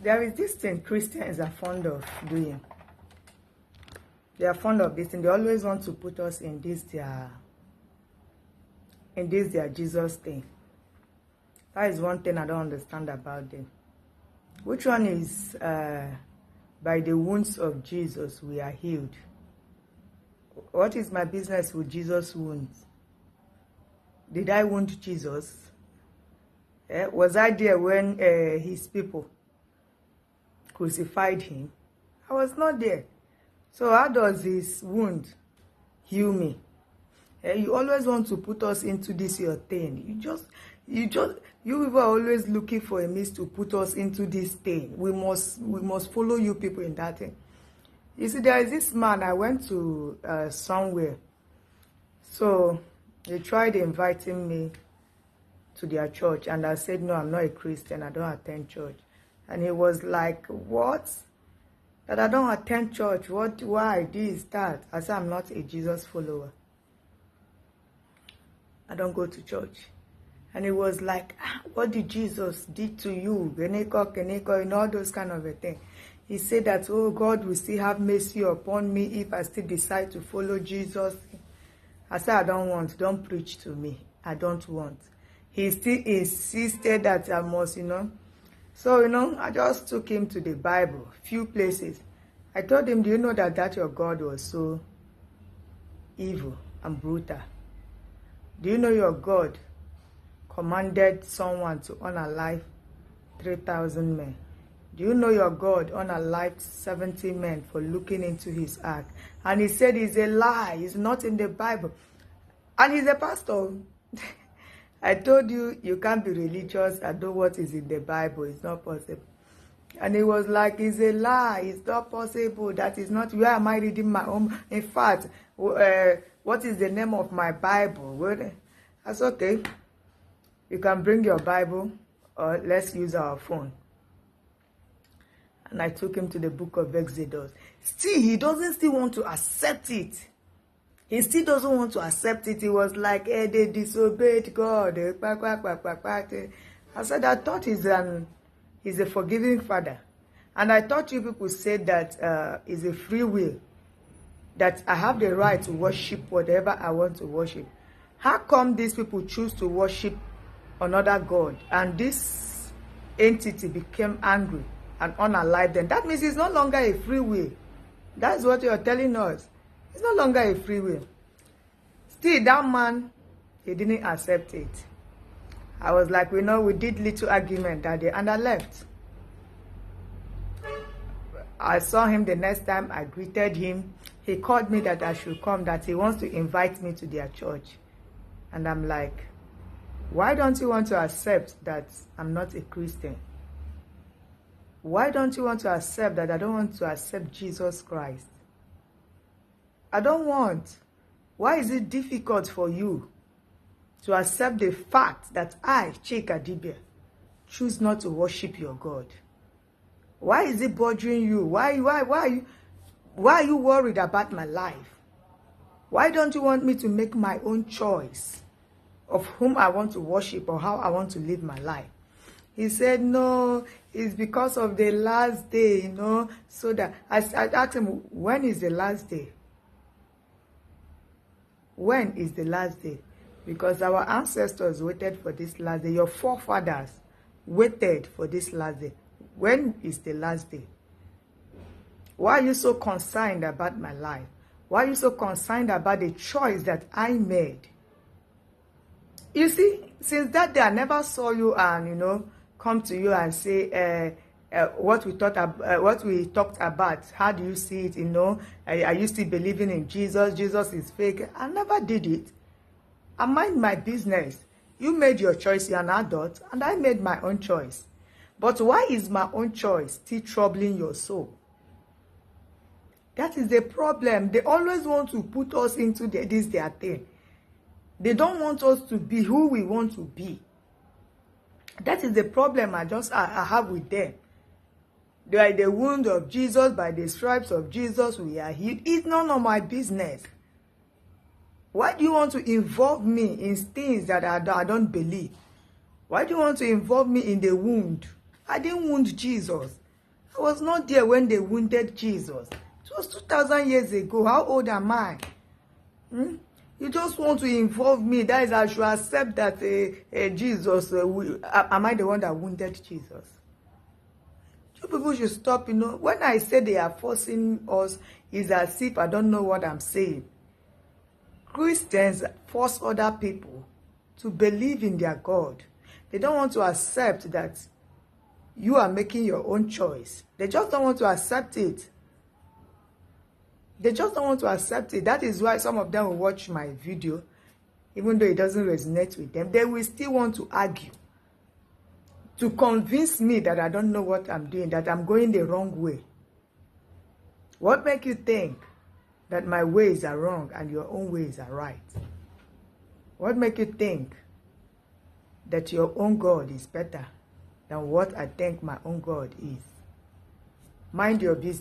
There is this thing Christians are fond of doing. They are fond of this thing. They always want to put us in this their Jesus thing. That is one thing I don't understand about them. Which one is by the wounds of Jesus we are healed? What is my business with Jesus' wounds? Did I wound Jesus? Was I there when his people crucified him? I was not there. So how does his wound heal me? You always want to put us into this your thing. You people are always looking for a means to put us into this thing. We must follow you people in that thing. You see, there is this man, I went to somewhere. So they tried inviting me to their church, and I said, no, I'm not a Christian, I don't attend church. And he was like, what? That I don't attend church? What? Why? This, that? I said, I'm not a Jesus follower. I don't go to church. And he was like, what did Jesus did to you? Geneko, all those kind of a thing. He said that, oh, God will still have mercy upon me if I still decide to follow Jesus. I said, I don't want. Don't preach to me. I don't want. He still insisted that I must, So, I just took him to the Bible, few places. I told him, do you know that your God was so evil and brutal? Do you know your God commanded someone to unalive 3,000 men? Do you know your God unalived 70 men for looking into his ark? And he said it's a lie. It's not in the Bible. And he's a pastor. I told you, you can't be religious and know what is in the Bible. It's not possible. And he was like, it's a lie. It's not possible. That is not. Where am I reading my own? In fact, what is the name of my Bible? Well, that's okay. You can bring your Bible, or let's use our phone. And I took him to the book of Exodus. Still, he doesn't still want to accept it. He still doesn't want to accept it. He was like, they disobeyed God. I said, I thought he's a forgiving father. And I thought you people said that it's a free will. That I have the right to worship whatever I want to worship. How come these people choose to worship another God? And this entity became angry and unalive them. That means it's no longer a free will. That's what you're telling us. It's no longer a free will. Still, that man, he didn't accept it. I was like, we did little argument that day, and I left. I saw him the next time. I greeted him. He called me that I should come, that he wants to invite me to their church. And I'm like, why don't you want to accept that I'm not a Christian? Why don't you want to accept that I don't want to accept Jesus Christ? I don't want. Why is it difficult for you to accept the fact that I, Chika Dibia, choose not to worship your God? Why is it bothering you? Why are you worried about my life? Why don't you want me to make my own choice of whom I want to worship or how I want to live my life? He said, no, it's because of the last day, so that I asked him, when is the last day? When is the last day? Because our ancestors waited for this last day. Your forefathers waited for this last day. When is the last day? Why are you so concerned about my life? Why are you so concerned about the choice that I made? You see, since that day, I never saw you and, come to you and say, what we talked about. How do you see it? Are you still believing in Jesus? Jesus is fake. I never did it. I mind my business. You made your choice. You're an adult, and I made my own choice. But why is my own choice still troubling your soul? That is the problem. They always want to put us into their thing. They don't want us to be who we want to be. That is the problem I have with them. By the wound of Jesus, by the stripes of Jesus, we are healed. It's none of my business. Why do you want to involve me in things that I don't believe? Why do you want to involve me in the wound? I didn't wound Jesus. I was not there when they wounded Jesus. It was 2,000 years ago. How old am I? You just want to involve me. That is, I should accept that Jesus, am I the one that wounded Jesus? You people should stop, When I say they are forcing us, it's as if I don't know what I'm saying. Christians force other people to believe in their God. They don't want to accept that you are making your own choice. They just don't want to accept it. They just don't want to accept it. That is why some of them will watch my video, even though it doesn't resonate with them. They will still want to argue, to convince me that I don't know what I'm doing, that I'm going the wrong way. What makes you think that my ways are wrong and your own ways are right? What makes you think that your own God is better than what I think my own God is? Mind your business.